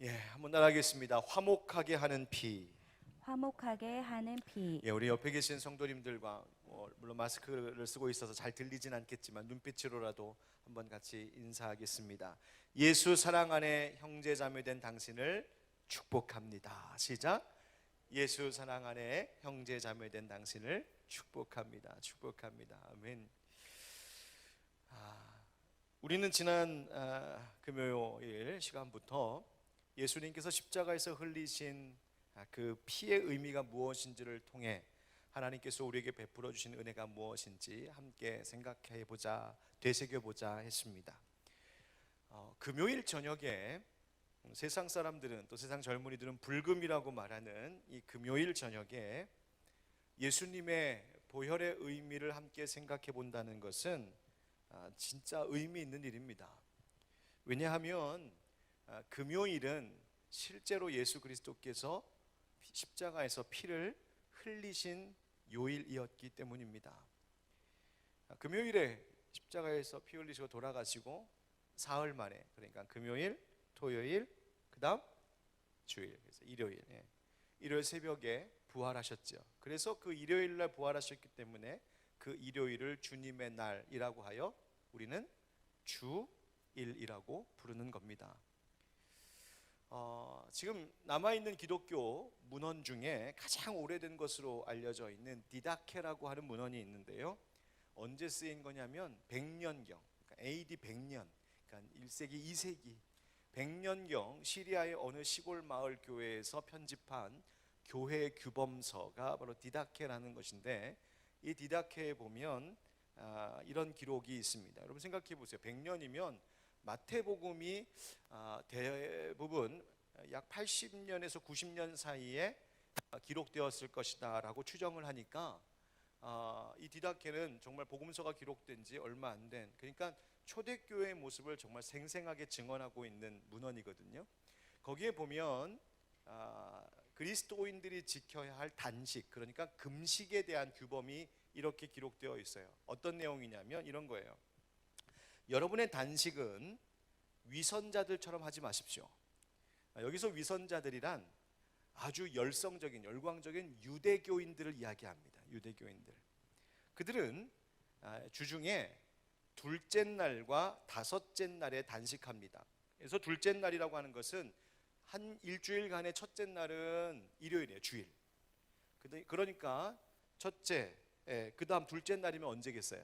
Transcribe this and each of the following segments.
예, 한번 따라하겠습니다. 화목하게 하는 피. 화목하게 하는 피. 예, 우리 옆에 계신 성도님들과 물론 마스크를 쓰고 있어서 잘 들리진 않겠지만 눈빛으로라도 한번 같이 인사하겠습니다. 예수 사랑 안에 형제 자매 된 당신을 축복합니다. 시작. 예수 사랑 안에 형제 자매 된 당신을 축복합니다. 축복합니다. 아멘. 우리는 지난 금요일 시간부터 예수님께서 십자가에서 흘리신 그 피의 의미가 무엇인지를 통해 하나님께서 우리에게 베풀어 주신 은혜가 무엇인지 함께 생각해 보자, 되새겨 보자 했습니다. 금요일 저녁에 세상 사람들은, 또 세상 젊은이들은 불금이라고 말하는 이 금요일 저녁에 예수님의 보혈의 의미를 함께 생각해 본다는 것은 진짜 의미 있는 일입니다. 왜냐하면 금요일은 실제로 예수 그리스도께서 십자가에서 피를 흘리신 요일이었기 때문입니다. 금요일에 십자가에서 피 흘리시고 돌아가시고 사흘 만에, 그러니까 금요일, 토요일, 그 다음 주일, 그래서 일요일, 일요일 새벽에 부활하셨죠. 그래서 그 일요일 날 부활하셨기 때문에 그 일요일을 주님의 날이라고 하여 우리는 주일이라고 부르는 겁니다. 지금 남아있는 기독교 문헌 중에 가장 오래된 것으로 알려져 있는 디다케라고 하는 문헌이 있는데요, 언제 쓰인 거냐면 100년경, 그러니까 AD 100년, 그러니까 1세기 2세기 100년경 시리아의 어느 시골 마을 교회에서 편집한 교회 규범서가 바로 디다케라는 것인데, 이 디다케에 보면 이런 기록이 있습니다. 여러분 생각해 보세요. 100년이면 마태복음이 대부분 약 80년에서 90년 사이에 기록되었을 것이다 라고 추정을 하니까 이 디다케는 정말 복음서가 기록된 지 얼마 안 된, 그러니까 초대교회의 모습을 정말 생생하게 증언하고 있는 문헌이거든요. 거기에 보면 그리스도인들이 지켜야 할 단식, 그러니까 금식에 대한 규범이 이렇게 기록되어 있어요. 어떤 내용이냐면 이런 거예요. 여러분의 단식은 위선자들처럼 하지 마십시오. 여기서 위선자들이란 아주 열성적인, 열광적인 유대교인들을 이야기합니다. 유대교인들. 그들은 주중에 둘째 날과 다섯째 날에 단식합니다. 그래서 둘째 날이라고 하는 것은 한 일주일간의 첫째 날은 일요일이에요. 주일. 그러니까 첫째, 그 다음 둘째 날이면 언제겠어요?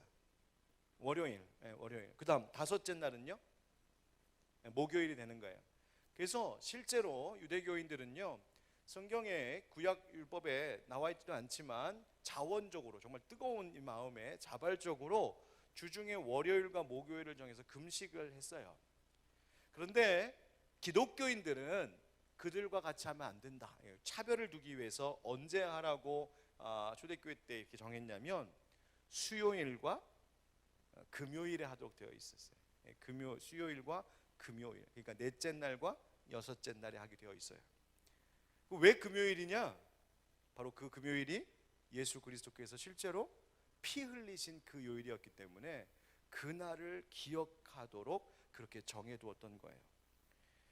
월요일. 월요일. 그 다음 다섯째 날은요, 목요일이 되는 거예요. 그래서 실제로 유대교인들은요, 성경의 구약 율법에 나와 있지도 않지만 자원적으로, 정말 뜨거운 이 마음에 자발적으로 주중에 월요일과 목요일을 정해서 금식을 했어요. 그런데 기독교인들은 그들과 같이 하면 안 된다, 차별을 두기 위해서 언제 하라고 초대교회 때 이렇게 정했냐면 수요일과 금요일에 하도록 되어 있었어요. 수요일과 금요일, 그러니까 넷째 날과 여섯째 날에 하게 되어 있어요. 왜 금요일이냐? 바로 그 금요일이 예수 그리스도께서 실제로 피 흘리신 그 요일이었기 때문에 그날을 기억하도록 그렇게 정해두었던 거예요.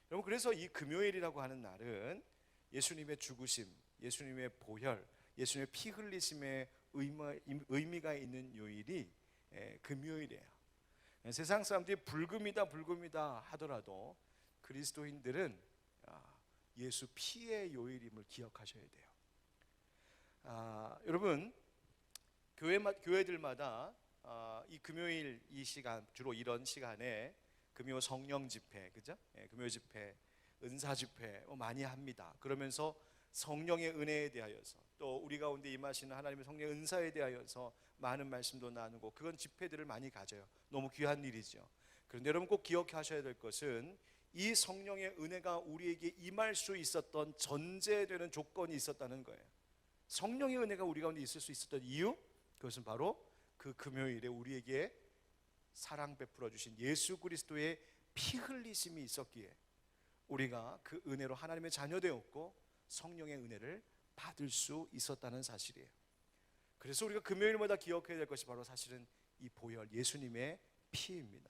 여러분, 그래서 이 금요일이라고 하는 날은 예수님의 죽으심, 예수님의 보혈, 예수님의 피 흘리심의 의미가 있는 요일이 금요일이에요. 세상 사람들이 불금이다 불금이다 하더라도 그리스도인들은 예수 피의 요일임을 기억하셔야 돼요. 여러분, 교회들마다 이 금요일 이 시간, 주로 이런 시간에 금요 성령 집회, 그죠? 금요 집회, 은사 집회 많이 합니다. 그러면서 성령의 은혜에 대하여서, 또 우리 가운데 임하시는 하나님의 성령의 은사에 대하여서 많은 말씀도 나누고, 그건 집회들을 많이 가져요. 너무 귀한 일이죠. 그런데 여러분 꼭 기억하셔야 될 것은 이 성령의 은혜가 우리에게 임할 수 있었던 전제되는 조건이 있었다는 거예요. 성령의 은혜가 우리 가운데 있을 수 있었던 이유, 그것은 바로 그 금요일에 우리에게 사랑 베풀어 주신 예수 그리스도의 피 흘리심이 있었기에 우리가 그 은혜로 하나님의 자녀 되었고 성령의 은혜를 받을 수 있었다는 사실이에요. 그래서 우리가 금요일마다 기억해야 될 것이 바로 사실은 이 보혈, 예수님의 피입니다.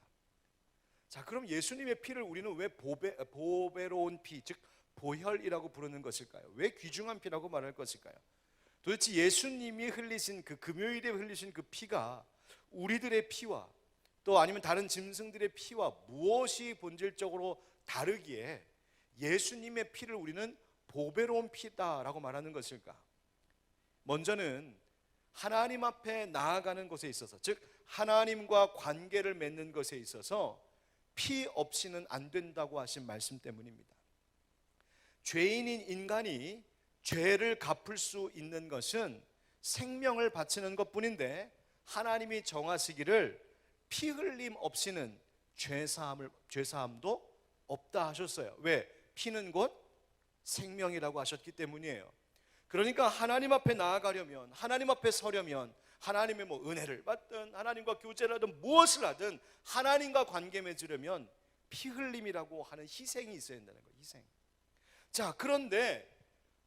자, 그럼 예수님의 피를 우리는 왜 보배로운 피, 즉 보혈이라고 부르는 것일까요? 왜 귀중한 피라고 말할 것일까요? 도대체 예수님이 흘리신 그 금요일에 흘리신 그 피가 우리들의 피와 또 아니면 다른 짐승들의 피와 무엇이 본질적으로 다르기에 예수님의 피를 우리는 보배로운 피다라고 말하는 것일까? 먼저는 하나님 앞에 나아가는 것에 있어서, 즉 하나님과 관계를 맺는 것에 있어서 피 없이는 안 된다고 하신 말씀 때문입니다. 죄인인 인간이 죄를 갚을 수 있는 것은 생명을 바치는 것뿐인데 하나님이 정하시기를 피 흘림 없이는 죄사함도 없다 하셨어요. 왜? 피는 곧 생명이라고 하셨기 때문이에요. 그러니까 하나님 앞에 나아가려면, 하나님 앞에 서려면 하나님의 은혜를 받든 하나님과 교제를 하든 무엇을 하든 하나님과 관계 맺으려면 피 흘림이라고 하는 희생이 있어야 된다는 거예요. 희생. 자, 그런데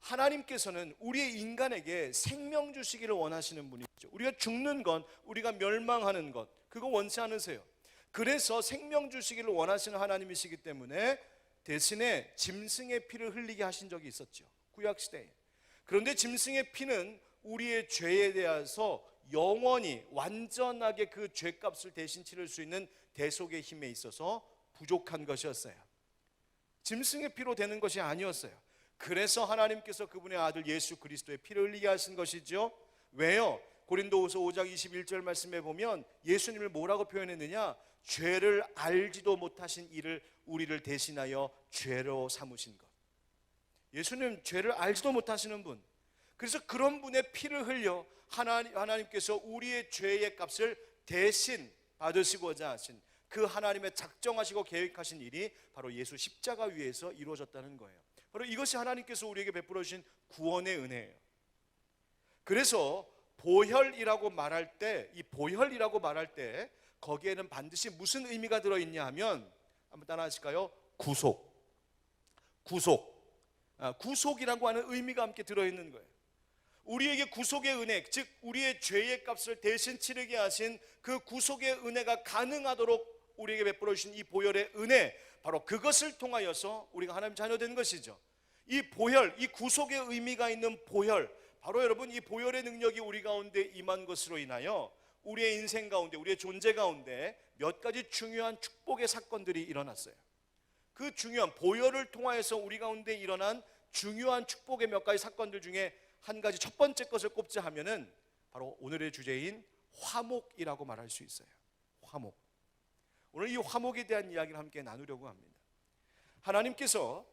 하나님께서는 우리 인간에게 생명 주시기를 원하시는 분이죠. 우리가 죽는 것, 우리가 멸망하는 것, 그거 원치 않으세요. 그래서 생명 주시기를 원하시는 하나님이시기 때문에 대신에 짐승의 피를 흘리게 하신 적이 있었죠, 구약시대에. 그런데 짐승의 피는 우리의 죄에 대해서 영원히 완전하게 그 죄값을 대신 치를 수 있는 대속의 힘에 있어서 부족한 것이었어요. 짐승의 피로 되는 것이 아니었어요. 그래서 하나님께서 그분의 아들 예수 그리스도의 피를 흘리게 하신 것이죠. 왜요? 고린도후서 5장 21절 말씀에 보면 예수님을 뭐라고 표현했느냐? 죄를 알지도 못하신 이를 우리를 대신하여 죄로 삼으신 것. 예수님 죄를 알지도 못하시는 분, 그래서 그런 분의 피를 흘려 하나님께서 우리의 죄의 값을 대신 받으시고자 하신 그 하나님의 작정하시고 계획하신 일이 바로 예수 십자가 위에서 이루어졌다는 거예요. 바로 이것이 하나님께서 우리에게 베풀어 주신 구원의 은혜예요. 그래서 보혈이라고 말할 때, 이 보혈이라고 말할 때 거기에는 반드시 무슨 의미가 들어있냐 하면, 한번 따라 하실까요? 구속이라고 하는 의미가 함께 들어있는 거예요. 우리에게 구속의 은혜, 즉 우리의 죄의 값을 대신 치르게 하신 그 구속의 은혜가 가능하도록 우리에게 베풀어 주신 이 보혈의 은혜, 바로 그것을 통하여서 우리가 하나님 자녀 된 것이죠. 이 보혈, 이 구속의 의미가 있는 보혈, 바로 여러분 이 보혈의 능력이 우리 가운데 임한 것으로 인하여 우리의 인생 가운데, 우리의 존재 가운데 몇 가지 중요한 축복의 사건들이 일어났어요. 그 중요한 보혈을 통하여서 우리 가운데 일어난 중요한 축복의 몇 가지 사건들 중에 한 가지, 첫 번째 것을 꼽자 하면은 바로 오늘의 주제인 화목이라고 말할 수 있어요. 화목. 오늘 이 화목에 대한 이야기를 함께 나누려고 합니다. 하나님께서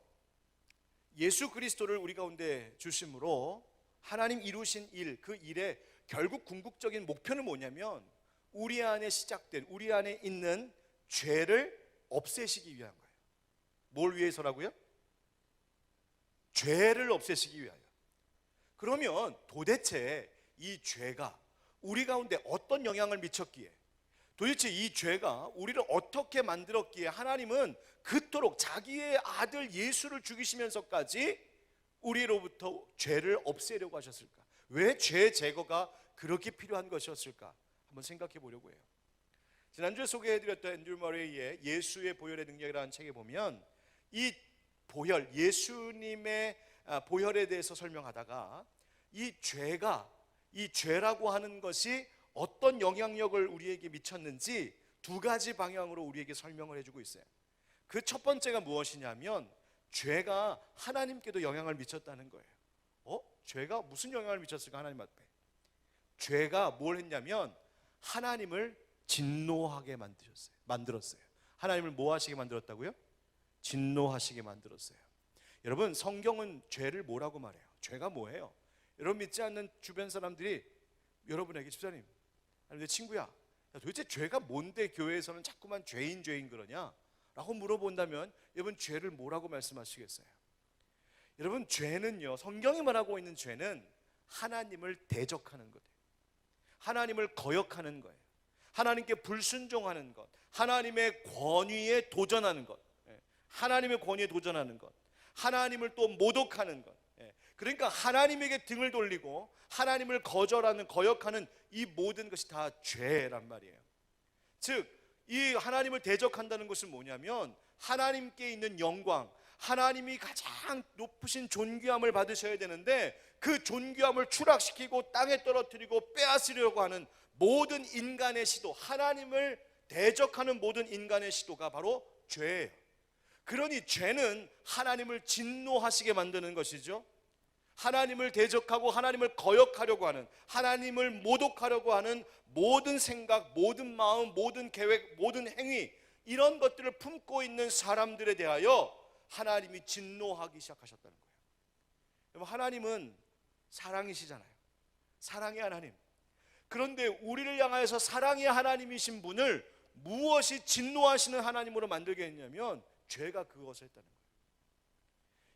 예수 그리스도를 우리 가운데 주심으로 하나님 이루신 일, 그 일의 결국 궁극적인 목표는 뭐냐면 우리 안에 시작된, 우리 안에 있는 죄를 없애시기 위한 거예요. 뭘 위해서라고요? 죄를 없애시기 위하여. 그러면 도대체 이 죄가 우리 가운데 어떤 영향을 미쳤기에, 도대체 이 죄가 우리를 어떻게 만들었기에 하나님은 그토록 자기의 아들 예수를 죽이시면서까지 우리로부터 죄를 없애려고 하셨을까? 왜 죄 제거가 그렇게 필요한 것이었을까? 한번 생각해 보려고 해요. 지난주에 소개해드렸던 앤드류 머레이의 예수의 보혈의 능력이라는 책에 보면 이 보혈, 예수님의 보혈에 대해서 설명하다가 이 죄라고 하는 것이 어떤 영향력을 우리에게 미쳤는지 두 가지 방향으로 우리에게 설명을 해주고 있어요. 그 첫 번째가 무엇이냐면 죄가 하나님께도 영향을 미쳤다는 거예요. 죄가 무슨 영향을 미쳤을까? 하나님 앞에 죄가 뭘 했냐면 하나님을 진노하게 만들었어요. 하나님을 뭐 하시게 만들었다고요? 진노하시게 만들었어요. 여러분, 성경은 죄를 뭐라고 말해요? 죄가 뭐예요? 여러분 믿지 않는 주변 사람들이 여러분에게, 집사님, 아니 내 친구야, 도대체 죄가 뭔데 교회에서는 자꾸만 죄인 그러냐? 라고 물어본다면 여러분 죄를 뭐라고 말씀하시겠어요? 여러분, 죄는요, 성경이 말하고 있는 죄는 하나님을 대적하는 거예요. 하나님을 거역하는 거예요. 하나님께 불순종하는 것, 하나님의 권위에 도전하는 것, 하나님의 권위에 도전하는 것, 하나님을 또 모독하는 것. 그러니까 하나님에게 등을 돌리고 하나님을 거절하는, 거역하는 이 모든 것이 다 죄란 말이에요. 즉 이 하나님을 대적한다는 것은 뭐냐면 하나님께 있는 영광, 하나님이 가장 높으신 존귀함을 받으셔야 되는데 그 존귀함을 추락시키고 땅에 떨어뜨리고 빼앗으려고 하는 모든 인간의 시도, 하나님을 대적하는 모든 인간의 시도가 바로 죄예요. 그러니 죄는 하나님을 진노하시게 만드는 것이죠. 하나님을 대적하고 하나님을 거역하려고 하는, 하나님을 모독하려고 하는 모든 생각, 모든 마음, 모든 계획, 모든 행위, 이런 것들을 품고 있는 사람들에 대하여 하나님이 진노하기 시작하셨다는 거예요. 여러분, 하나님은 사랑이시잖아요. 사랑의 하나님. 그런데 우리를 향하여서 사랑의 하나님이신 분을 무엇이 진노하시는 하나님으로 만들게 했냐면 죄가 그것을 했다는 거예요.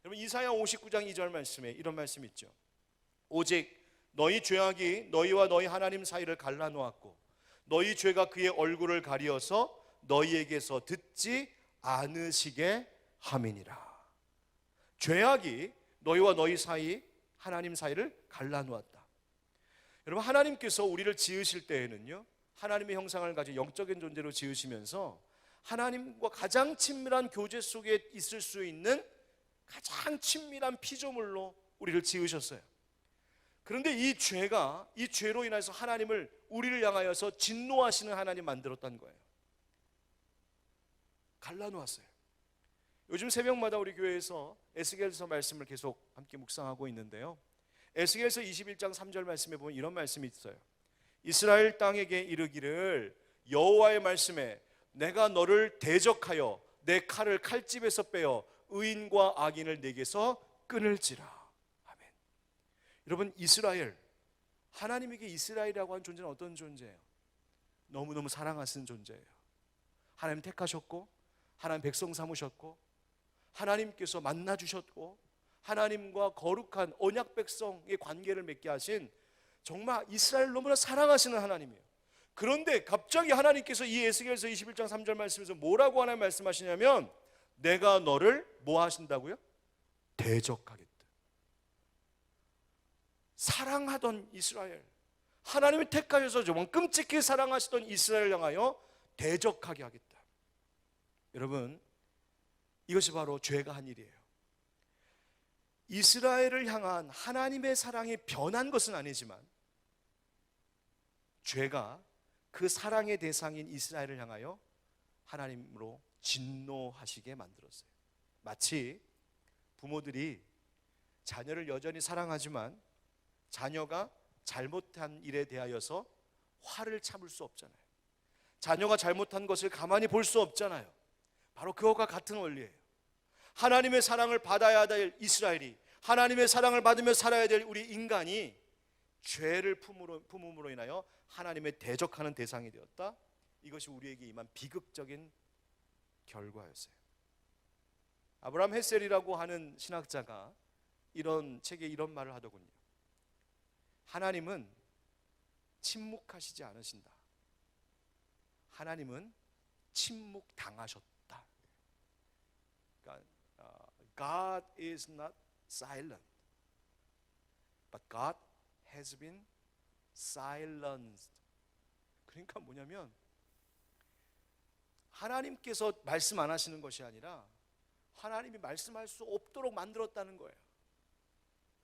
여러분, 이사야 59장 2절 말씀에 이런 말씀이 있죠. 오직 너희 죄악이 너희와 너희 하나님 사이를 갈라놓았고 너희 죄가 그의 얼굴을 가리어서 너희에게서 듣지 않으시게 함이니라. 죄악이 너희와 너희 사이, 하나님 사이를 갈라놓았다. 여러분, 하나님께서 우리를 지으실 때에는요, 하나님의 형상을 가진 영적인 존재로 지으시면서 하나님과 가장 친밀한 교제 속에 있을 수 있는 가장 친밀한 피조물로 우리를 지으셨어요. 그런데 이 죄로 인해서 하나님을, 우리를 향하여서 진노하시는 하나님 만들었다는 거예요. 갈라놓았어요. 요즘 새벽마다 우리 교회에서 에스겔서 말씀을 계속 함께 묵상하고 있는데요, 에스겔서 21장 3절 말씀에 보면 이런 말씀이 있어요. 이스라엘 땅에게 이르기를 여호와의 말씀에 내가 너를 대적하여 내 칼을 칼집에서 빼어 의인과 악인을 내게서 끊을지라. 아멘. 여러분, 이스라엘, 하나님에게 이스라엘이라고 하는 존재는 어떤 존재예요? 너무너무 사랑하시는 존재예요. 하나님 택하셨고 하나님 백성 삼으셨고 하나님께서 만나주셨고 하나님과 거룩한 언약 백성의 관계를 맺게 하신 정말 이스라엘 너무나 사랑하시는 하나님이에요. 그런데 갑자기 하나님께서 이 에스겔서 21장 3절 말씀에서 뭐라고 하나님 말씀하시냐면 내가 너를 뭐 하신다고요? 대적하겠다. 사랑하던 이스라엘, 하나님이 택하셔서 정말 끔찍히 사랑하시던 이스라엘 향하여 대적하게 하겠다. 여러분, 이것이 바로 죄가 한 일이에요. 이스라엘을 향한 하나님의 사랑이 변한 것은 아니지만 죄가 그 사랑의 대상인 이스라엘을 향하여 하나님으로 진노하시게 만들었어요. 마치 부모들이 자녀를 여전히 사랑하지만 자녀가 잘못한 일에 대하여서 화를 참을 수 없잖아요. 자녀가 잘못한 것을 가만히 볼 수 없잖아요. 바로 그것과 같은 원리예요. 하나님의 사랑을 받아야 될 이스라엘이, 하나님의 사랑을 받으며 살아야 될 우리 인간이 죄를 품음으로 인하여 하나님의 대적하는 대상이 되었다. 이것이 우리에게 임한 비극적인 결과였어요. 아브라함 헤셀이라고 하는 신학자가 이런 책에 이런 말을 하더군요. 하나님은 침묵하시지 않으신다. 하나님은 침묵당하셨다. 그러니까 God is not silent, but God has been silenced. 그러니까 뭐냐면 하나님께서 말씀 안 하시는 것이 아니라 하나님이 말씀할 수 없도록 만들었다는 거예요.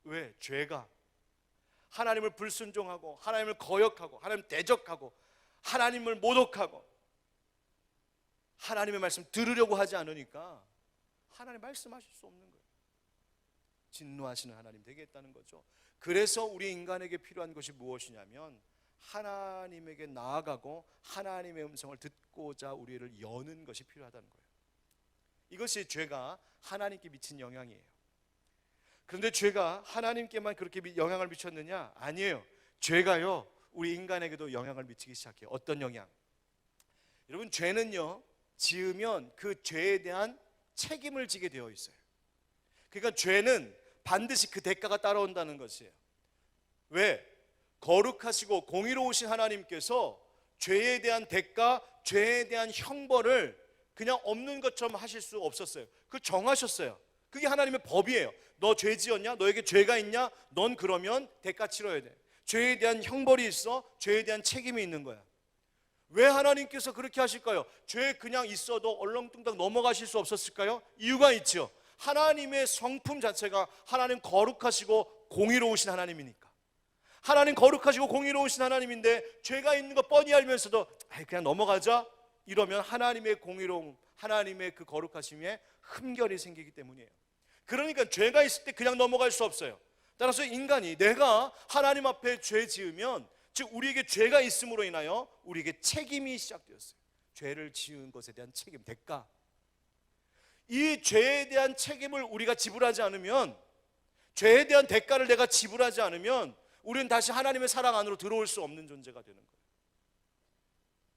왜? 죄가 하나님을 불순종하고 하나님을 거역하고 하나님을 대적하고 하나님을 모독하고 하나님의 말씀 들으려고 하지 않으니까 하나님 말씀하실 수 없는 거예요. 진노하시는 하나님 되게 했다는 거죠. 그래서 우리 인간에게 필요한 것이 무엇이냐면 하나님에게 나아가고 하나님의 음성을 듣고자 우리를 여는 것이 필요하다는 거예요. 이것이 죄가 하나님께 미친 영향이에요. 그런데 죄가 하나님께만 그렇게 영향을 미쳤느냐? 아니에요. 죄가요 우리 인간에게도 영향을 미치기 시작해요. 어떤 영향? 여러분, 죄는요 지으면 그 죄에 대한 책임을 지게 되어 있어요. 그러니까 죄는 반드시 그 대가가 따라온다는 것이에요. 왜? 거룩하시고 공의로우신 하나님께서 죄에 대한 대가, 죄에 대한 형벌을 그냥 없는 것처럼 하실 수 없었어요. 그걸 정하셨어요. 그게 하나님의 법이에요. 너 죄 지었냐? 너에게 죄가 있냐? 넌 그러면 대가 치러야 돼. 죄에 대한 형벌이 있어. 죄에 대한 책임이 있는 거야. 왜 하나님께서 그렇게 하실까요? 죄 그냥 있어도 얼렁뚱땅 넘어가실 수 없었을까요? 이유가 있죠. 하나님의 성품 자체가 하나님 거룩하시고 공의로우신 하나님이니까. 하나님 거룩하시고 공의로우신 하나님인데 죄가 있는 거 뻔히 알면서도 그냥 넘어가자 이러면 하나님의 공의로움, 하나님의 그 거룩하심에 흠결이 생기기 때문이에요. 그러니까 죄가 있을 때 그냥 넘어갈 수 없어요. 따라서 인간이 내가 하나님 앞에 죄 지으면, 즉 우리에게 죄가 있음으로 인하여 우리에게 책임이 시작되었어요. 죄를 지은 것에 대한 책임, 대가. 이 죄에 대한 책임을 우리가 지불하지 않으면, 죄에 대한 대가를 내가 지불하지 않으면 우리는 다시 하나님의 사랑 안으로 들어올 수 없는 존재가 되는 거예요.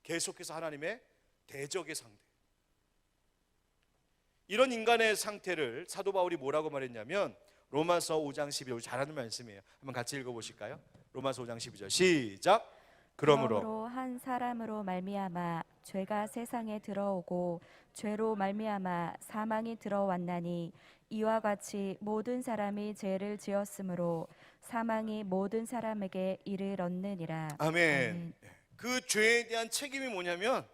계속해서 하나님의 대적의 상대. 이런 인간의 상태를 사도 바울이 뭐라고 말했냐면 로마서 5장 12절, 잘하는 말씀이에요. 한번 같이 읽어보실까요? 로마서 5장 12절 시작. 그러므로 한 사람으로 말미암아 죄가 세상에 들어오고 죄로 말미암아 사망이 들어왔나니 이와 같이 모든 사람이 죄를 지었으므로 사망이 모든 사람에게 이르렀느니라. 아멘. 그 죄에 대한 책임이 뭐냐면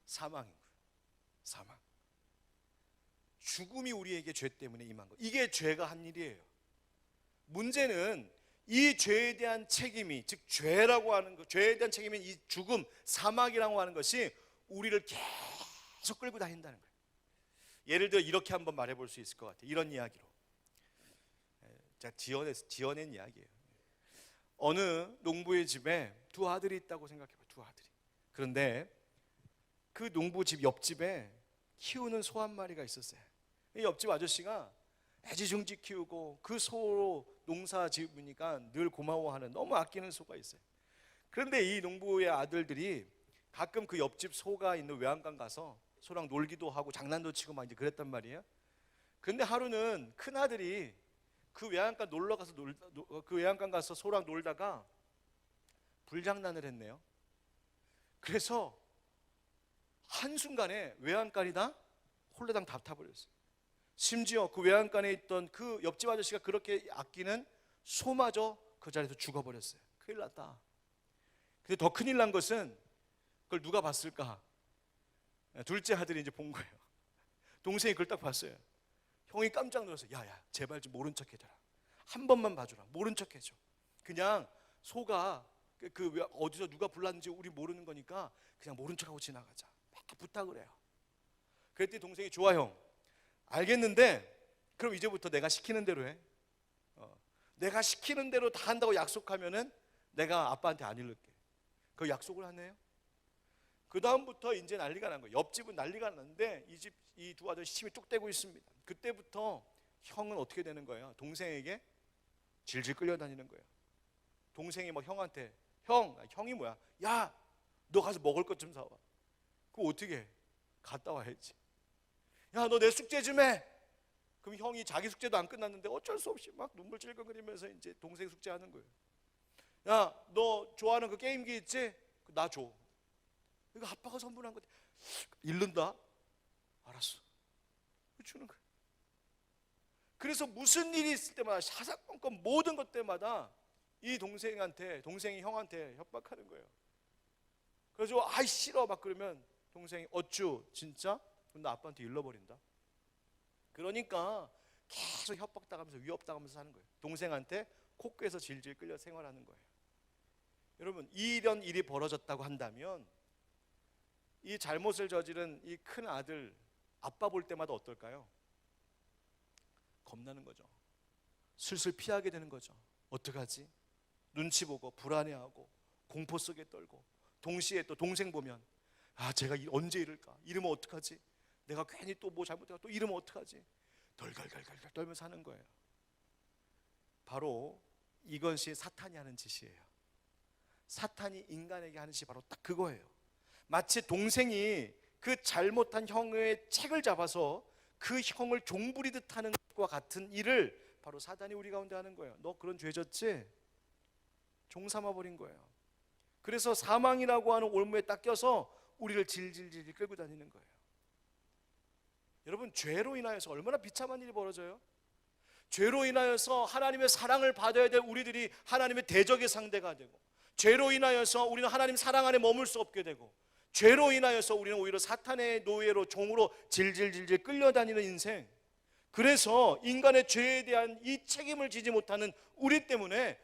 사망인 거예요. 사망. 죽음이 우리에게 죄 때문에 임한 거. 이게 죄가 한 일이에요. 문제는 이 죄에 대한 책임이, 즉 죄라고 하는 것, 죄에 대한 책임인 이 죽음, 사망이라고 하는 것이 우리를 계속 끌고 다닌다는 거예요. 예를 들어 이렇게 한번 말해볼 수 있을 것 같아요. 이런 이야기로. 제가 지어낸 이야기예요. 어느 농부의 집에 두 아들이 있다고 생각해봐요. 두 아들이. 그런데 그 농부 집 옆집에 키우는 소 한 마리가 있었어요. 이 옆집 아저씨가 애지중지 키우고 그 소로 농사 지으니까 늘 고마워하는, 너무 아끼는 소가 있어요. 그런데 이 농부의 아들들이 가끔 그 옆집 소가 있는 외양간 가서 소랑 놀기도 하고 장난도 치고 막 이제 그랬단 말이에요. 근데 하루는 큰 아들이 그 외양간 그 외양간 가서 소랑 놀다가 불장난을 했네요. 그래서 한순간에 외양간이 다 홀라당 다 타버렸어요. 심지어 그 외양간에 있던 그 옆집 아저씨가 그렇게 아끼는 소마저 그 자리에서 죽어버렸어요. 큰일 났다. 근데 더 큰일 난 것은 그걸 누가 봤을까? 둘째 아들이 이제 본 거예요. 동생이 그걸 딱 봤어요. 형이 깜짝 놀라서 야야 제발 좀 모른 척 해줘라. 한 번만 봐줘라. 모른 척 해줘. 그냥 소가 그 어디서 누가 불났는지 우리 모르는 거니까 그냥 모른 척하고 지나가자. 막 부탁을 해요. 그랬더니 동생이 좋아 형. 알겠는데 그럼 이제부터 내가 시키는 대로 해. 내가 시키는 대로 다 한다고 약속하면은 내가 아빠한테 안 이를게. 그 약속을 하네요. 그 다음부터 이제 난리가 난 거예요. 옆집은 난리가 났는데 이 집 이 두 아들 침이 뚝 떼고 있습니다. 그때부터 형은 어떻게 되는 거예요? 동생에게 질질 끌려다니는 거예요. 동생이 막 형한테 형이 뭐야? 야, 너 가서 먹을 것 좀 사와. 그거 어떻게 해? 갔다 와야지. 야, 너 내 숙제 좀 해. 그럼 형이 자기 숙제도 안 끝났는데 어쩔 수 없이 막 눈물 찔끔거리면서 이제 동생 숙제하는 거예요. 야, 너 좋아하는 그 게임기 있지? 나 줘. 이거 아빠가 선물한 건데 잃는다? 알았어. 주는 거예요. 그래서 무슨 일이 있을 때마다 사사건건 모든 것 때마다 이 동생이 형한테 협박하는 거예요. 그래서 아이 싫어 막 그러면 동생이 어쭈 진짜? 그럼 나 아빠한테 일러버린다. 그러니까 계속 협박당하면서 위협당하면서 사는 거예요. 동생한테 코끼에서 질질 끌려 생활하는 거예요. 여러분 이런 일이 벌어졌다고 한다면 이 잘못을 저지른 이 큰 아들 아빠 볼 때마다 어떨까요? 겁나는 거죠. 슬슬 피하게 되는 거죠. 어떡하지? 눈치 보고 불안해하고 공포 속에 떨고 동시에 또 동생 보면 아 제가 언제 이럴까? 이러면 어떡하지? 내가 괜히 또 뭐 잘못해서 또 이러면 어떡하지? 덜덜덜덜 떨면서 하는 거예요. 바로 이것이 사탄이 하는 짓이에요. 사탄이 인간에게 하는 짓이 바로 딱 그거예요. 마치 동생이 그 잘못한 형의 책을 잡아서 그 형을 종부리듯 하는 것과 같은 일을 바로 사탄이 우리 가운데 하는 거예요. 너 그런 죄 졌지? 종 삼아버린 거예요. 그래서 사망이라고 하는 올무에 딱 껴서 우리를 질질질 끌고 다니는 거예요. 여러분 죄로 인하여서 얼마나 비참한 일이 벌어져요? 죄로 인하여서 하나님의 사랑을 받아야 될 우리들이 하나님의 대적의 상대가 되고 죄로 인하여서 우리는 하나님 사랑 안에 머물 수 없게 되고, 죄로 인하여서 우리는 오히려 사탄의 노예로, 종으로 질질질질 끌려다니는 인생. 그래서 인간의 죄에 대한 이 책임을 지지 못하는 우리 때문에,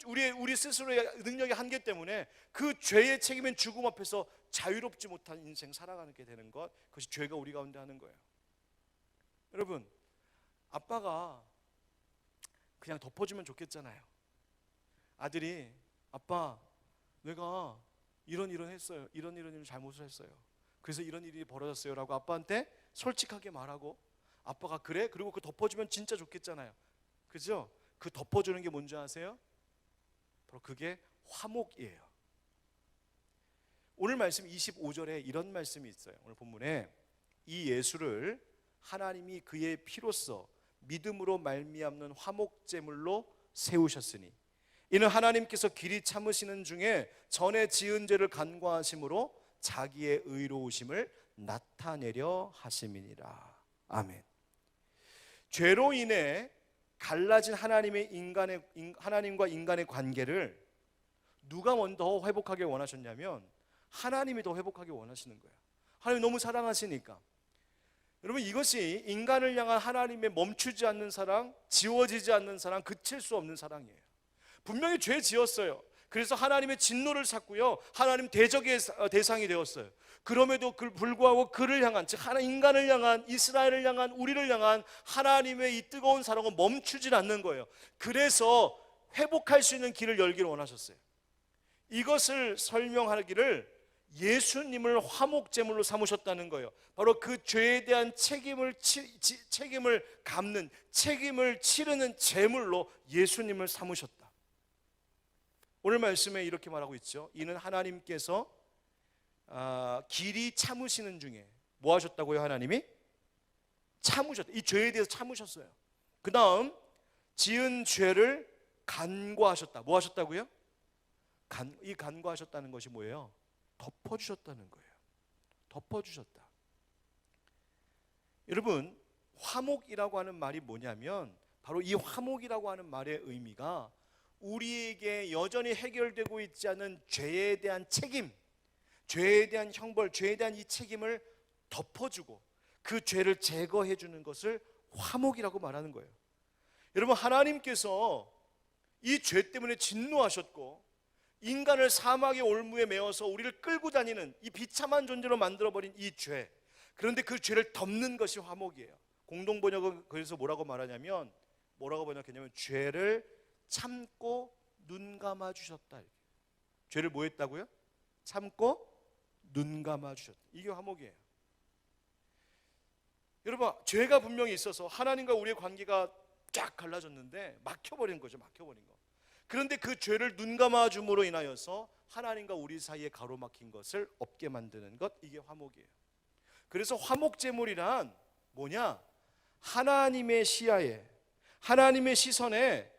우리 스스로의 능력의 한계 때문에 그 죄의 책임인 죽음 앞에서 자유롭지 못한 인생 살아가게 되는 것, 그것이 죄가 우리 가운데 하는 거예요. 여러분, 아빠가 그냥 덮어주면 좋겠잖아요. 아들이, 아빠, 내가 이런 했어요. 이런 잘못을 했어요. 그래서 이런 일이 벌어졌어요 라고 아빠한테 솔직하게 말하고, 아빠가 그래? 그리고 그 덮어주면 진짜 좋겠잖아요. 그죠? 그 덮어주는 게 뭔지 아세요? 바로 그게 화목이에요. 오늘 말씀 25절에 이런 말씀이 있어요. 오늘 본문에 이 예수를 하나님이 그의 피로써 믿음으로 말미암는 화목제물로 세우셨으니 이는 하나님께서 길이 참으시는 중에 전에 지은 죄를 간과하심으로 자기의 의로우심을 나타내려 하심이니라. 아멘. 죄로 인해 갈라진 하나님과 인간의 관계를 누가 먼저 회복하게 원하셨냐면 하나님이 더 회복하게 원하시는 거예요. 하나님이 너무 사랑하시니까. 여러분, 이것이 인간을 향한 하나님의 멈추지 않는 사랑, 지워지지 않는 사랑, 그칠 수 없는 사랑이에요. 분명히 죄 지었어요. 그래서 하나님의 진노를 샀고요, 하나님 대적의 대상이 되었어요. 그럼에도 불구하고 그를 향한, 즉 인간을 향한, 이스라엘을 향한, 우리를 향한 하나님의 이 뜨거운 사랑은 멈추질 않는 거예요. 그래서 회복할 수 있는 길을 열기를 원하셨어요. 이것을 설명하기를 예수님을 화목제물로 삼으셨다는 거예요. 바로 그 죄에 대한 책임을 갚는, 책임을 치르는 제물로 예수님을 삼으셨다. 오늘 말씀에 이렇게 말하고 있죠. 이는 하나님께서 길이 참으시는 중에 뭐 하셨다고요? 하나님이 참으셨다. 이 죄에 대해서 참으셨어요. 그 다음 지은 죄를 간과하셨다. 뭐 하셨다고요? 이 간과하셨다는 것이 뭐예요? 덮어주셨다는 거예요. 덮어주셨다. 여러분, 화목이라고 하는 말이 뭐냐면 바로 이 화목이라고 하는 말의 의미가 우리에게 여전히 해결되고 있지 않은 죄에 대한 책임, 죄에 대한 형벌, 죄에 대한 이 책임을 덮어주고 그 죄를 제거해 주는 것을 화목이라고 말하는 거예요. 여러분, 하나님께서 이 죄 때문에 진노하셨고 인간을 사막의 올무에 메어서 우리를 끌고 다니는 이 비참한 존재로 만들어버린 이 죄, 그런데 그 죄를 덮는 것이 화목이에요. 공동번역은 그래서 뭐라고 말하냐면, 뭐라고 번역했냐면 죄를 참고 눈 감아 주셨다. 죄를 뭐 했다고요? 참고 눈 감아 주셨다. 이게 화목이에요. 여러분, 죄가 분명히 있어서 하나님과 우리의 관계가 쫙 갈라졌는데 막혀버린 거죠. 막혀버린 거. 그런데 그 죄를 눈 감아 줌으로 인하여서 하나님과 우리 사이에 가로막힌 것을 없게 만드는 것, 이게 화목이에요. 그래서 화목제물이란 뭐냐? 하나님의 시야에, 하나님의 시선에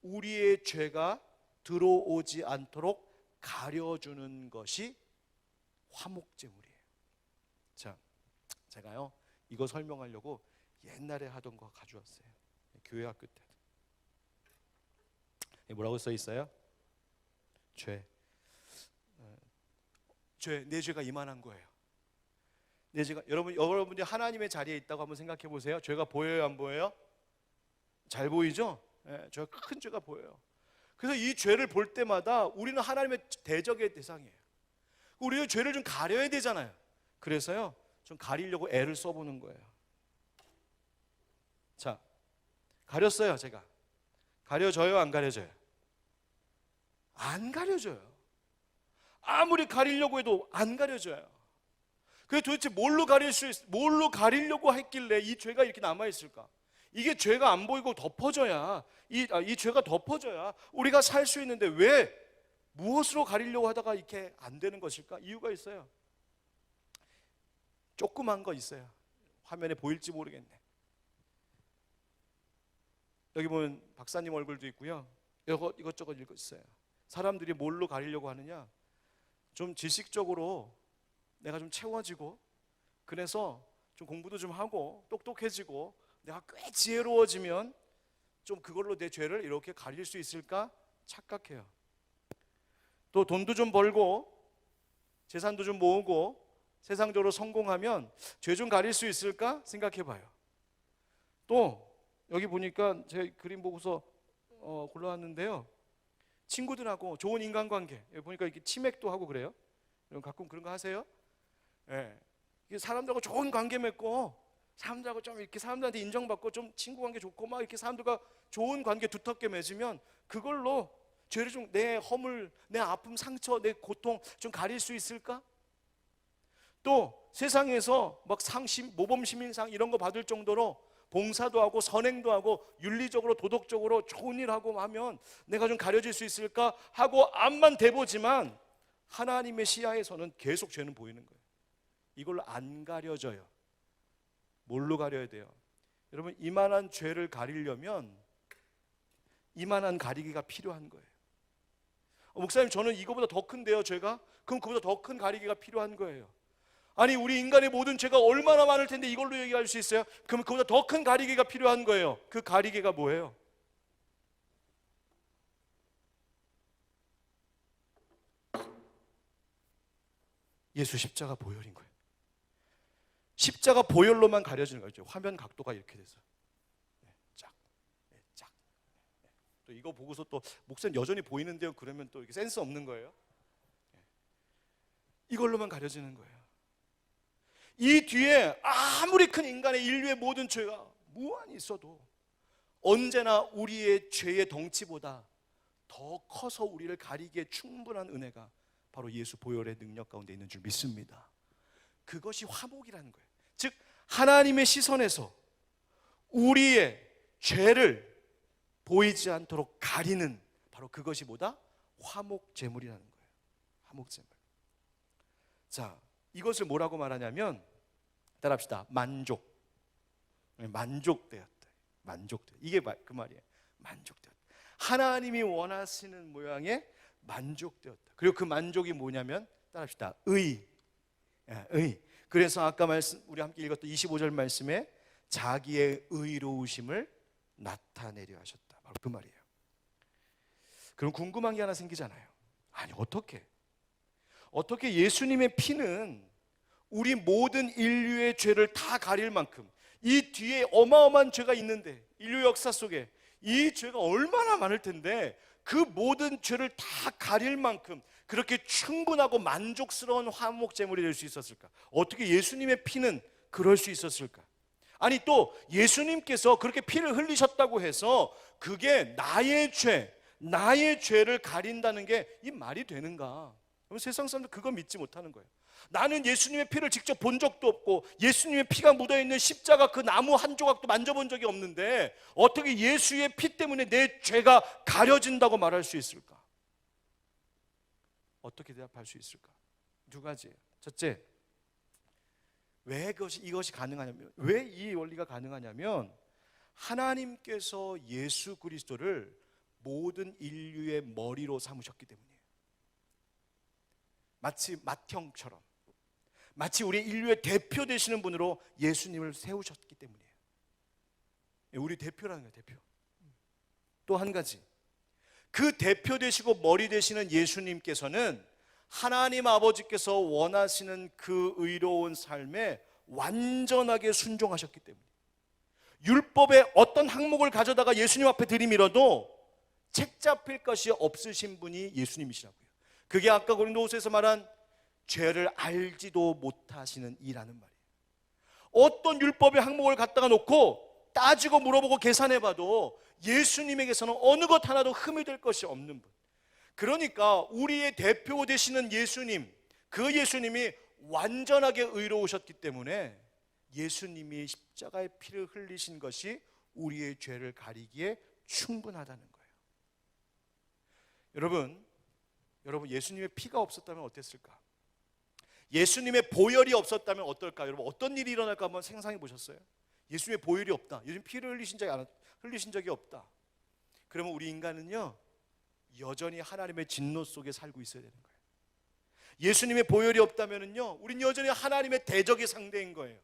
우리의 죄가 들어오지 않도록 가려주는 것이 화목제물이에요. 자, 제가요 이거 설명하려고 옛날에 하던 거 가져왔어요. 교회 학교 때. 뭐라고 써 있어요? 내 죄가 이만한 거예요. 내 죄가, 여러분이 하나님의 자리에 있다고 한번 생각해 보세요. 죄가 보여요, 안 보여요? 잘 보이죠? 죄가 큰 죄가 보여요. 그래서 이 죄를 볼 때마다 우리는 하나님의 대적의 대상이에요. 우리는 죄를 좀 가려야 되잖아요. 그래서요 좀 가리려고 애를 써보는 거예요. 자, 가렸어요. 제가 가려져요, 안 가려져요? 안 가려져요. 아무리 가리려고 해도 안 가려져요. 그래서 도대체 뭘로 가리려고 했길래 이 죄가 이렇게 남아있을까? 이게 죄가 안 보이고 덮어져야, 이 죄가 덮어져야 우리가 살 수 있는데 왜 무엇으로 가리려고 하다가 이렇게 안 되는 것일까? 이유가 있어요. 조그만 거 있어요. 화면에 보일지 모르겠네. 여기 보면 박사님 얼굴도 있고요. 이것저것 있어요. 사람들이 뭘로 가리려고 하느냐? 좀 지식적으로 내가 좀 채워지고, 그래서 좀 공부도 좀 하고 똑똑해지고 내가 꽤 지혜로워지면 좀 그걸로 내 죄를 이렇게 가릴 수 있을까 착각해요. 또 돈도 좀 벌고 재산도 좀 모으고 세상적으로 성공하면 죄 좀 가릴 수 있을까 생각해 봐요. 또 여기 보니까 제 그림 보고서 골라왔는데요. 친구들하고 좋은 인간관계, 여기 보니까 이렇게 치맥도 하고 그래요. 여러분 가끔 그런 거 하세요? 예. 이게 사람들하고 좋은 관계 맺고 사람들하고 좀 이렇게 사람들한테 인정받고 좀 친구 관계 좋고 막 이렇게 사람들과 좋은 관계 두텁게 맺으면 그걸로 죄를 좀, 내 허물, 내 아픔, 상처, 내 고통 좀 가릴 수 있을까? 또 세상에서 막 상심, 모범 시민상 이런 거 받을 정도로 봉사도 하고 선행도 하고 윤리적으로 도덕적으로 좋은 일 하고 하면 내가 좀 가려질 수 있을까 하고 앞만 대보지만 하나님의 시야에서는 계속 죄는 보이는 거예요. 이걸로 안 가려져요. 뭘로 가려야 돼요? 여러분, 이만한 죄를 가리려면 이만한 가리개가 필요한 거예요. 목사님, 저는 이거보다 더 큰데요, 죄가? 그럼 그보다 더 큰 가리개가 필요한 거예요. 아니, 우리 인간의 모든 죄가 얼마나 많을 텐데 이걸로 얘기할 수 있어요? 그럼 그보다 더 큰 가리개가 필요한 거예요. 그 가리개가 뭐예요? 예수 십자가 보혈인 거예요. 십자가 보혈로만 가려지는 거죠. 화면 각도가 이렇게 돼서 짝. 또 이거 보고서 또 목사님 여전히 보이는데요, 그러면 또 이렇게 센스 없는 거예요. 이걸로만 가려지는 거예요. 이 뒤에 아무리 큰 인간의 인류의 모든 죄가 무한히 있어도 언제나 우리의 죄의 덩치보다 더 커서 우리를 가리기에 충분한 은혜가 바로 예수 보혈의 능력 가운데 있는 줄 믿습니다. 그것이 화목이라는 거예요. 즉 하나님의 시선에서 우리의 죄를 보이지 않도록 가리는 바로 그것이 뭐다? 화목 제물이라는 거예요. 화목 제물. 자, 이것을 뭐라고 말하냐면 따라합시다. 만족되었다. 만족되었다. 이게 그 말이에요. 만족되었다. 하나님이 원하시는 모양의 만족되었다. 그리고 그 만족이 뭐냐면 따라합시다. 의. 그래서 아까 우리 함께 읽었던 25절 말씀에 자기의 의로우심을 나타내려 하셨다. 바로 그 말이에요. 그럼 궁금한 게 하나 생기잖아요. 아니, 어떻게 예수님의 피는 우리 모든 인류의 죄를 다 가릴 만큼, 이 뒤에 어마어마한 죄가 있는데 인류 역사 속에 이 죄가 얼마나 많을 텐데 그 모든 죄를 다 가릴 만큼 그렇게 충분하고 만족스러운 화목 제물이 될 수 있었을까? 어떻게 예수님의 피는 그럴 수 있었을까? 아니, 또 예수님께서 그렇게 피를 흘리셨다고 해서 그게 나의 죄를 가린다는 게 이 말이 되는가? 세상 사람들 그거 믿지 못하는 거예요. 나는 예수님의 피를 직접 본 적도 없고 예수님의 피가 묻어있는 십자가 그 나무 한 조각도 만져본 적이 없는데 어떻게 예수의 피 때문에 내 죄가 가려진다고 말할 수 있을까? 어떻게 대답할 수 있을까? 두 가지예요. 첫째, 왜 이것이 가능하냐면, 왜 이 원리가 가능하냐면 하나님께서 예수 그리스도를 모든 인류의 머리로 삼으셨기 때문이에요. 마치 맏형처럼, 마치 우리 인류의 대표 되시는 분으로 예수님을 세우셨기 때문이에요. 우리 대표라는 거예요, 대표. 또 한 가지, 그 대표 되시고 머리 되시는 예수님께서는 하나님 아버지께서 원하시는 그 의로운 삶에 완전하게 순종하셨기 때문에 율법의 어떤 항목을 가져다가 예수님 앞에 들이밀어도 책 잡힐 것이 없으신 분이 예수님이시라고요. 그게 아까 고린도후서에서 말한 죄를 알지도 못하시는 이라는 말이에요. 어떤 율법의 항목을 갖다가 놓고 따지고 물어보고 계산해봐도 예수님에게서는 어느 것 하나도 흠이 될 것이 없는 분. 그러니까 우리의 대표 되시는 예수님, 그 예수님이 완전하게 의로우셨기 때문에 예수님이 십자가의 피를 흘리신 것이 우리의 죄를 가리기에 충분하다는 거예요. 여러분 예수님의 피가 없었다면 어땠을까? 예수님의 보혈이 없었다면 어떨까? 여러분 어떤 일이 일어날까 한번 상상해 보셨어요? 예수님의 보혈이 없다. 예수님 피를 흘리신 적이 없다. 그러면 우리 인간은요 여전히 하나님의 진노 속에 살고 있어야 되는 거예요. 예수님의 보혈이 없다면은요 우린 여전히 하나님의 대적의 상대인 거예요.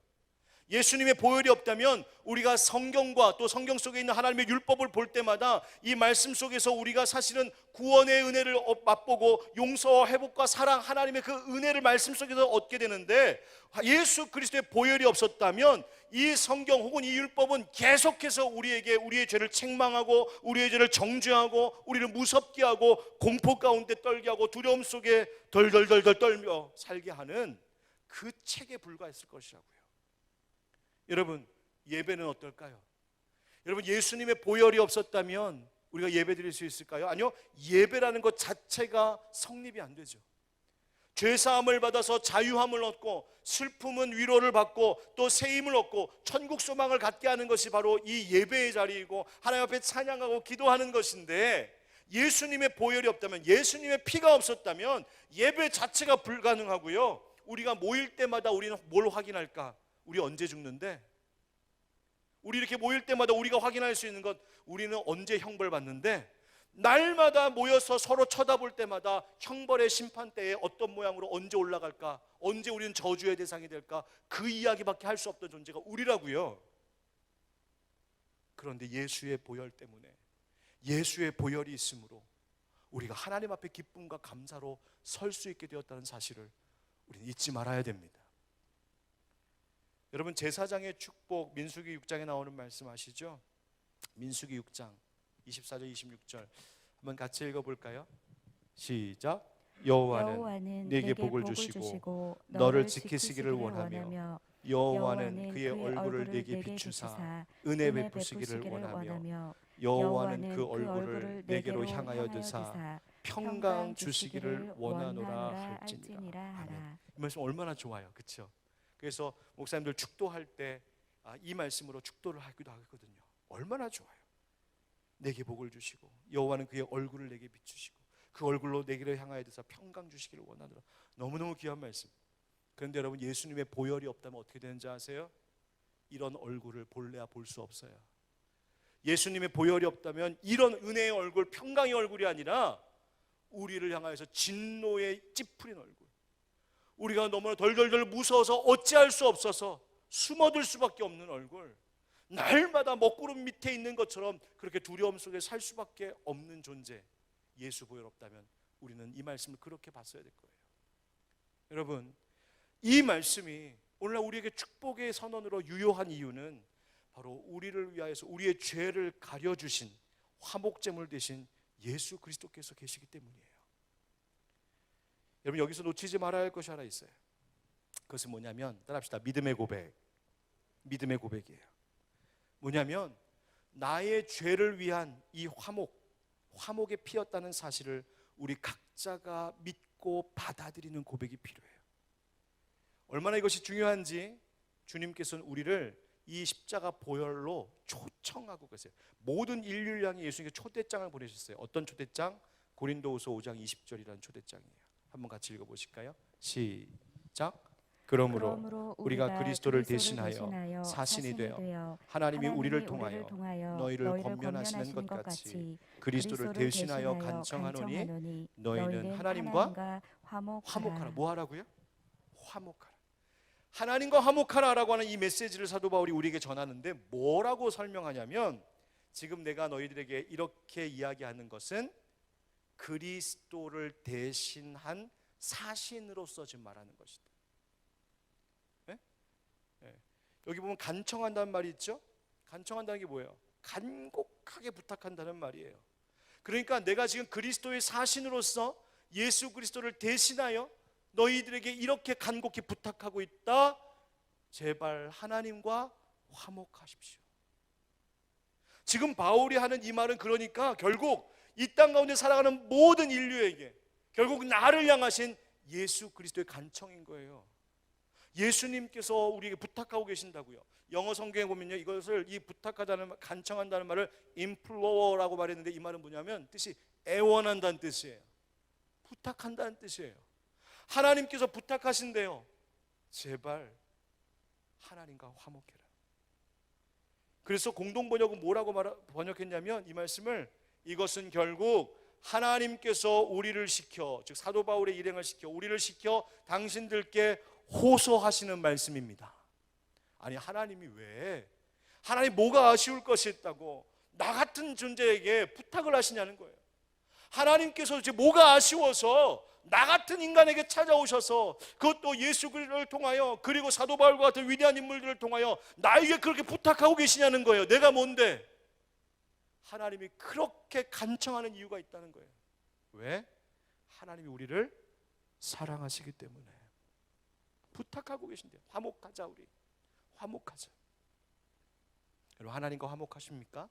예수님의 보혈이 없다면 우리가 성경과 또 성경 속에 있는 하나님의 율법을 볼 때마다 이 말씀 속에서 우리가 사실은 구원의 은혜를 맛보고 용서와 회복과 사랑, 하나님의 그 은혜를 말씀 속에서 얻게 되는데, 예수 그리스도의 보혈이 없었다면 이 성경 혹은 이 율법은 계속해서 우리에게 우리의 죄를 책망하고 우리의 죄를 정죄하고 우리를 무섭게 하고 공포 가운데 떨게 하고 두려움 속에 덜덜덜덜 떨며 살게 하는 그 책에 불과했을 것이라고요. 여러분, 예배는 어떨까요? 여러분, 예수님의 보혈이 없었다면 우리가 예배 드릴 수 있을까요? 아니요, 예배라는 것 자체가 성립이 안 되죠. 죄사함을 받아서 자유함을 얻고 슬픔은 위로를 받고 또 새 힘을 얻고 천국 소망을 갖게 하는 것이 바로 이 예배의 자리이고 하나님 앞에 찬양하고 기도하는 것인데, 예수님의 보혈이 없다면, 예수님의 피가 없었다면 예배 자체가 불가능하고요. 우리가 모일 때마다 우리는 뭘 확인할까? 우리 언제 죽는데? 우리 이렇게 모일 때마다 우리가 확인할 수 있는 것, 우리는 언제 형벌 받는데? 날마다 모여서 서로 쳐다볼 때마다 형벌의 심판대에 어떤 모양으로 언제 올라갈까? 언제 우리는 저주의 대상이 될까? 그 이야기밖에 할 수 없던 존재가 우리라고요. 그런데 예수의 보혈 때문에, 예수의 보혈이 있으므로 우리가 하나님 앞에 기쁨과 감사로 설 수 있게 되었다는 사실을 우리는 잊지 말아야 됩니다. 여러분, 제사장의 축복, 민수기 6장에 나오는 말씀 아시죠? 민수기 6장 24절 26절 한번 같이 읽어볼까요? 시작. 여호와는 네게 복을 주시고 너를 지키시기를 원하며 여호와는 그의 얼굴을 네게 비추사 은혜 베푸시기를 원하며 여호와는 그 얼굴을 네게로 향하여 드사 평강 주시기를 원하노라 할지니라. 아멘. 이 말씀 얼마나 좋아요, 그렇죠? 그래서 목사님들 축도할 때 이 말씀으로 축도를 하기도 하거든요. 얼마나 좋아요. 내게 복을 주시고 여호와는 그의 얼굴을 내게 비추시고 그 얼굴로 내게로 향하여 드사 평강 주시기를 원하노라. 너무너무 귀한 말씀. 그런데 여러분, 예수님의 보혈이 없다면 어떻게 되는지 아세요? 이런 얼굴을 볼래야 볼 수 없어요. 예수님의 보혈이 없다면 이런 은혜의 얼굴, 평강의 얼굴이 아니라 우리를 향하여서 진노의 찌푸린 얼굴, 우리가 너무나 덜덜덜 무서워서 어찌할 수 없어서 숨어들 수밖에 없는 얼굴, 날마다 먹구름 밑에 있는 것처럼 그렇게 두려움 속에 살 수밖에 없는 존재, 예수 보혈 없다면 우리는 이 말씀을 그렇게 봤어야 될 거예요. 여러분, 이 말씀이 오늘날 우리에게 축복의 선언으로 유효한 이유는 바로 우리를 위하여서 우리의 죄를 가려주신 화목제물 되신 예수 그리스도께서 계시기 때문이에요. 여러분, 여기서 놓치지 말아야 할 것이 하나 있어요. 그것은 뭐냐면, 따라합시다. 믿음의 고백. 믿음의 고백이에요. 뭐냐면 나의 죄를 위한 이 화목의 피였다는 사실을 우리 각자가 믿고 받아들이는 고백이 필요해요. 얼마나 이것이 중요한지 주님께서는 우리를 이 십자가 보혈로 초청하고 계세요. 모든 인류를 향해 예수님께 초대장을 보내셨어요. 어떤 초대장? 고린도후서 5장 20절이라는 초대장이에요. 한번 같이 읽어보실까요? 시작. 그러므로 우리가 그리스도를 대신하여 사신이 되어 하나님이 우리를 통하여 너희를 권면하시는 것 같이 그리스도를 대신하여 간청하노니 너희는 하나님과 화목하라. 뭐 하라고요? 화목하라. 하나님과 화목하라라고 하는 이 메시지를 사도 바울이 우리에게 전하는데 뭐라고 설명하냐면, 지금 내가 너희들에게 이렇게 이야기하는 것은 그리스도를 대신한 사신으로서 지금 말하는 것이다. 네? 네. 여기 보면 간청한다는 말이 있죠? 간청한다는 게 뭐예요? 간곡하게 부탁한다는 말이에요. 그러니까 내가 지금 그리스도의 사신으로서 예수 그리스도를 대신하여 너희들에게 이렇게 간곡히 부탁하고 있다. 제발 하나님과 화목하십시오. 지금 바울이 하는 이 말은 그러니까 결국 이 땅 가운데 살아가는 모든 인류에게 결국 나를 향하신 예수 그리스도의 간청인 거예요. 예수님께서 우리에게 부탁하고 계신다고요. 영어 성경에 보면요, 이것을 이 부탁하다는, 간청한다는 말을 implore라고 말했는데 이 말은 뭐냐면 뜻이 애원한다는 뜻이에요. 부탁한다는 뜻이에요. 하나님께서 부탁하신대요. 제발 하나님과 화목해라. 그래서 공동번역은 뭐라고 번역했냐면 이 말씀을, 이것은 결국 하나님께서 우리를 시켜, 즉 사도 바울의 일행을 시켜 우리를 시켜 당신들께 호소하시는 말씀입니다. 아니 하나님이 왜? 하나님 뭐가 아쉬울 것이 있다고 나 같은 존재에게 부탁을 하시냐는 거예요. 하나님께서 이제 뭐가 아쉬워서 나 같은 인간에게 찾아오셔서 그것도 예수 그리스도를 통하여 그리고 사도 바울과 같은 위대한 인물들을 통하여 나에게 그렇게 부탁하고 계시냐는 거예요. 내가 뭔데? 하나님이 그렇게 간청하는 이유가 있다는 거예요. 왜? 하나님이 우리를 사랑하시기 때문에 부탁하고 계신대요. 화목하자 우리. 화목하자. 여러분 하나님과 화목하십니까?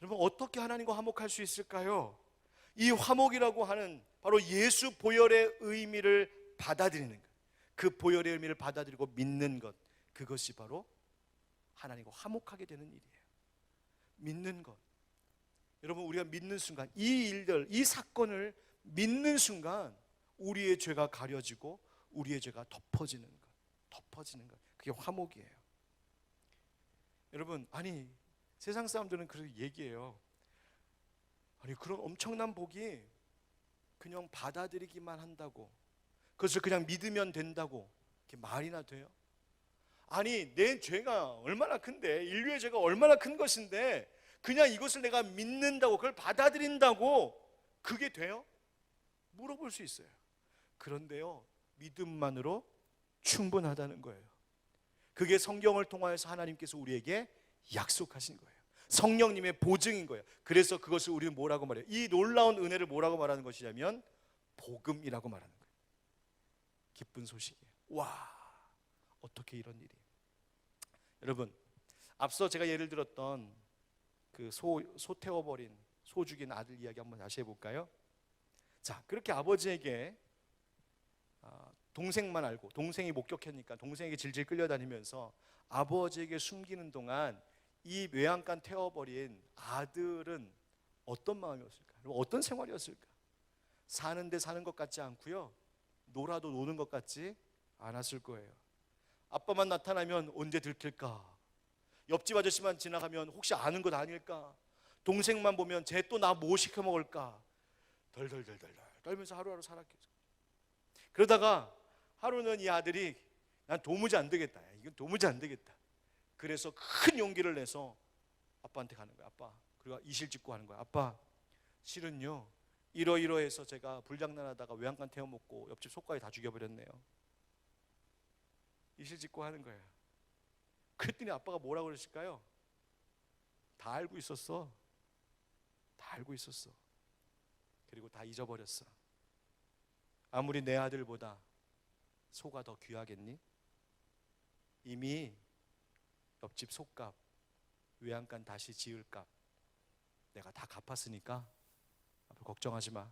여러분 어떻게 하나님과 화목할 수 있을까요? 이 화목이라고 하는 바로 예수 보혈의 의미를 받아들이는 것, 그 보혈의 의미를 받아들이고 믿는 것, 그것이 바로 하나님과 화목하게 되는 일이에요. 믿는 것. 여러분 우리가 믿는 순간 이 일들, 이 사건을 믿는 순간 우리의 죄가 가려지고 우리의 죄가 덮어지는 것, 그게 화목이에요. 여러분 아니 세상 사람들은 그렇게 얘기해요. 아니 그런 엄청난 복이 그냥 받아들이기만 한다고, 그것을 그냥 믿으면 된다고 이렇게 말이나 돼요? 아니 내 죄가 얼마나 큰데, 인류의 죄가 얼마나 큰 것인데 그냥 이것을 내가 믿는다고, 그걸 받아들인다고 그게 돼요? 물어볼 수 있어요. 그런데요 믿음만으로 충분하다는 거예요. 그게 성경을 통하여서 하나님께서 우리에게 약속하신 거예요. 성령님의 보증인 거예요. 그래서 그것을 우리는 뭐라고 말해요? 이 놀라운 은혜를 뭐라고 말하는 것이냐면 복음이라고 말하는 거예요. 기쁜 소식이에요. 와, 어떻게 이런 일이. 여러분 앞서 제가 예를 들었던 그 소 태워버린, 소 죽인 아들 이야기 한번 다시 해볼까요? 자, 그렇게 아버지에게 동생만 알고, 동생이 목격하니까 동생에게 질질 끌려다니면서 아버지에게 숨기는 동안 이 외양간 태워버린 아들은 어떤 마음이었을까? 어떤 생활이었을까? 사는데 사는 것 같지 않고요, 놀아도 노는 것 같지 않았을 거예요. 아빠만 나타나면 언제 들킬까? 옆집 아저씨만 지나가면 혹시 아는 것 아닐까? 동생만 보면 쟤 또 나 뭐 시켜 먹을까? 덜덜덜덜 떨면서 하루하루 살았겠죠. 그러다가 하루는 이 아들이 난 도무지 안 되겠다, 이건 도무지 안 되겠다. 그래서 큰 용기를 내서 아빠한테 가는 거야. 아빠, 그리고 이실직고 하는 거야. 아빠, 실은요 이러이러해서 제가 불장난하다가 외양간 태워먹고 옆집 소까지 다 죽여버렸네요. 이실직고 하는 거예요. 그랬더니 아빠가 뭐라고 그러실까요? 다 알고 있었어. 다 알고 있었어. 그리고 다 잊어버렸어. 아무리 내 아들보다 소가 더 귀하겠니? 이미 옆집 소값, 외양간 다시 지을 값 내가 다 갚았으니까 앞으로 걱정하지 마.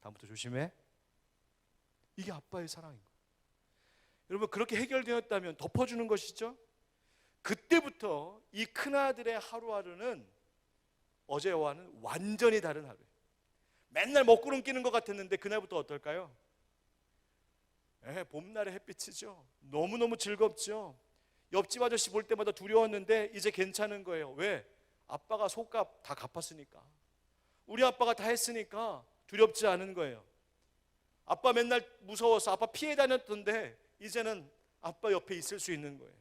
다음부터 조심해. 이게 아빠의 사랑인 거예요. 여러분 그렇게 해결되었다면 덮어주는 것이죠. 그때부터 이 큰아들의 하루하루는 어제와는 완전히 다른 하루예요. 맨날 먹구름 끼는 것 같았는데 그날부터 어떨까요? 봄날의 햇빛이죠. 너무너무 즐겁죠. 옆집 아저씨 볼 때마다 두려웠는데 이제 괜찮은 거예요. 왜? 아빠가 속값 다 갚았으니까. 우리 아빠가 다 했으니까 두렵지 않은 거예요. 아빠 맨날 무서워서 아빠 피해 다녔던데 이제는 아빠 옆에 있을 수 있는 거예요.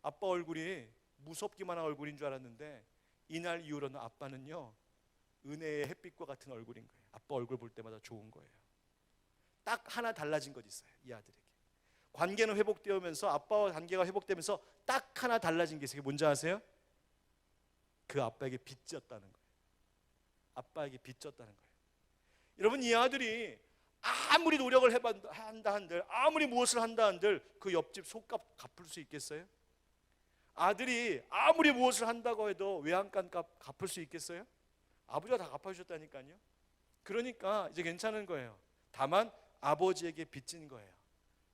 아빠 얼굴이 무섭기만 한 얼굴인 줄 알았는데 이날 이후로는 아빠는요 은혜의 햇빛과 같은 얼굴인 거예요. 아빠 얼굴 볼 때마다 좋은 거예요. 딱 하나 달라진 것 있어요. 이 아들에게 관계는 회복되면서, 아빠와 관계가 회복되면서 딱 하나 달라진 게 있어요. 그게 뭔지 아세요? 그 아빠에게 빚졌다는 거예요. 아빠에게 빚졌다는 거예요. 여러분 이 아들이 아무리 노력을 한다 한들, 아무리 무엇을 한다 한들 그 옆집 속값 갚을 수 있겠어요? 아들이 아무리 무엇을 한다고 해도 외양간 값 갚을 수 있겠어요? 아버지가 다 갚아주셨다니까요. 그러니까 이제 괜찮은 거예요. 다만 아버지에게 빚진 거예요.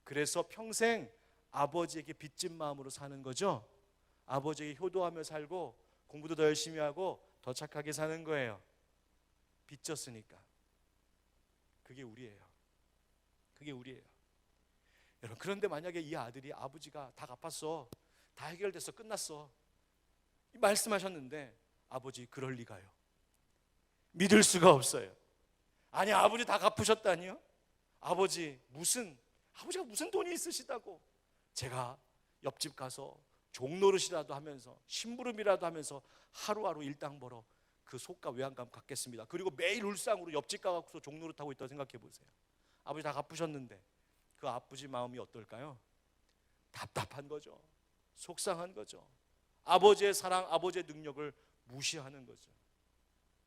그래서 평생 아버지에게 빚진 마음으로 사는 거죠. 아버지에게 효도하며 살고 공부도 더 열심히 하고 더 착하게 사는 거예요. 빚졌으니까. 그게 우리예요. 그게 우리예요. 여러분 그런데 만약에 이 아들이 아버지가 다 갚았어, 다 해결됐어, 끝났어 말씀하셨는데 아버지 그럴 리가요. 믿을 수가 없어요. 아니 아버지 다 갚으셨다니요? 아버지가 무슨 돈이 있으시다고? 제가 옆집 가서 종노릇이라도 하면서 심부름이라도 하면서 하루하루 일당 벌어 그 속가 외양간 갚겠습니다. 그리고 매일 울상으로 옆집 가서 종노릇하고 있다고 생각해 보세요. 아버지 다 갚으셨는데 그 아버지 마음이 어떨까요? 답답한 거죠. 속상한 거죠. 아버지의 사랑, 아버지의 능력을 무시하는 거죠.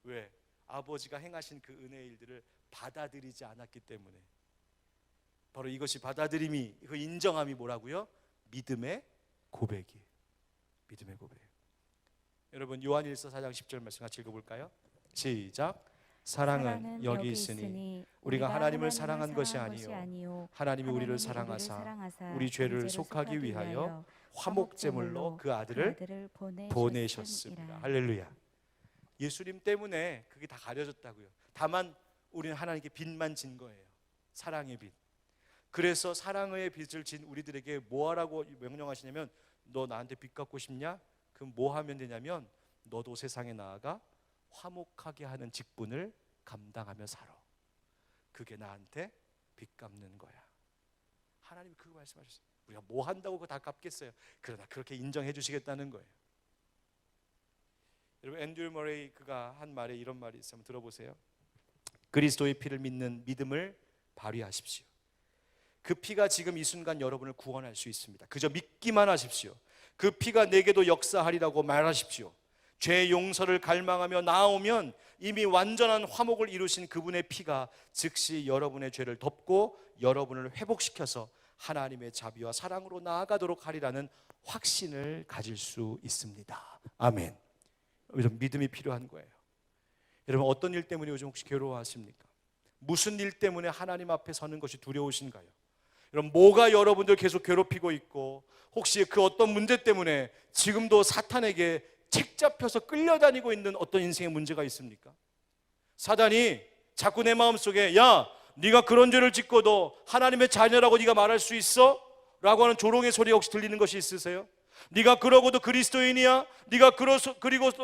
왜? 아버지가 행하신 그 은혜의 일들을 받아들이지 않았기 때문에. 바로 이것이 받아들임이, 그 인정함이 뭐라고요? 믿음의 고백이에요. 믿음의 고백. 여러분 요한일서 4장 10절 말씀 같이 읽어볼까요? 시작. 사랑은 여기 있으니 우리가 하나님을 사랑한 것이 아니요 하나님이 우리를 사랑하사 우리 죄를 속하기 위하여 화목제물로 그 아들을 보내셨습니다. 할렐루야. 예수님 때문에 그게 다 가려졌다고요. 다만 우리는 하나님께 빚만 진 거예요. 사랑의 빚. 그래서 사랑의 빚을 진 우리들에게 뭐 하라고 명령하시냐면, 너 나한테 빚 갚고 싶냐? 그럼 뭐 하면 되냐면, 너도 세상에 나아가 화목하게 하는 직분을 감당하며 살아. 그게 나한테 빚 갚는 거야. 하나님이 그거 말씀하셨어요. 우리가 뭐 한다고 그거 다 갚겠어요? 그러나 그렇게 인정해 주시겠다는 거예요. 여러분 앤드류 머레이 그가 한 말에 이런 말이 있어요. 한번 들어보세요. 그리스도의 피를 믿는 믿음을 발휘하십시오. 그 피가 지금 이 순간 여러분을 구원할 수 있습니다. 그저 믿기만 하십시오. 그 피가 내게도 역사하리라고 말하십시오. 죄 용서를 갈망하며 나아오면 이미 완전한 화목을 이루신 그분의 피가 즉시 여러분의 죄를 덮고 여러분을 회복시켜서 하나님의 자비와 사랑으로 나아가도록 하리라는 확신을 가질 수 있습니다. 아멘. 요즘 믿음이 필요한 거예요. 여러분 어떤 일 때문에 요즘 혹시 괴로워하십니까? 무슨 일 때문에 하나님 앞에 서는 것이 두려우신가요? 여러분 뭐가 여러분들 계속 괴롭히고 있고, 혹시 그 어떤 문제 때문에 지금도 사탄에게 책 잡혀서 끌려다니고 있는 어떤 인생의 문제가 있습니까? 사단이 자꾸 내 마음속에 야 네가 그런 죄를 짓고도 하나님의 자녀라고 네가 말할 수 있어? 라고 하는 조롱의 소리가 혹시 들리는 것이 있으세요? 네가 그러고도 그리스도인이야? 네가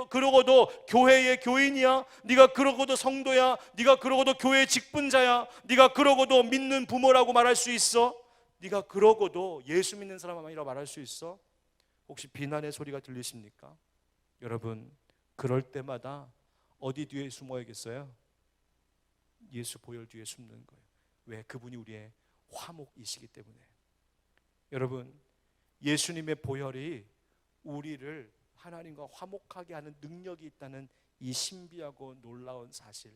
그러고도 교회의 교인이야? 네가 그러고도 성도야? 네가 그러고도 교회의 직분자야? 네가 그러고도 믿는 부모라고 말할 수 있어? 네가 그러고도 예수 믿는 사람이라고 말할 수 있어? 혹시 비난의 소리가 들리십니까? 여러분 그럴 때마다 어디 뒤에 숨어야겠어요? 예수 보혈 뒤에 숨는 거예요. 왜? 그분이 우리의 화목이시기 때문에. 여러분 예수님의 보혈이 우리를 하나님과 화목하게 하는 능력이 있다는 이 신비하고 놀라운 사실,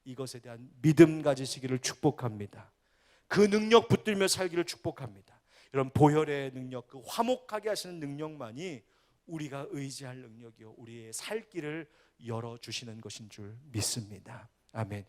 이것에 대한 믿음 가지시기를 축복합니다. 그 능력 붙들며 살기를 축복합니다. 여러분 보혈의 능력, 그 화목하게 하시는 능력만이 우리가 의지할 능력이요 우리의 살 길을 열어주시는 것인 줄 믿습니다. 아멘.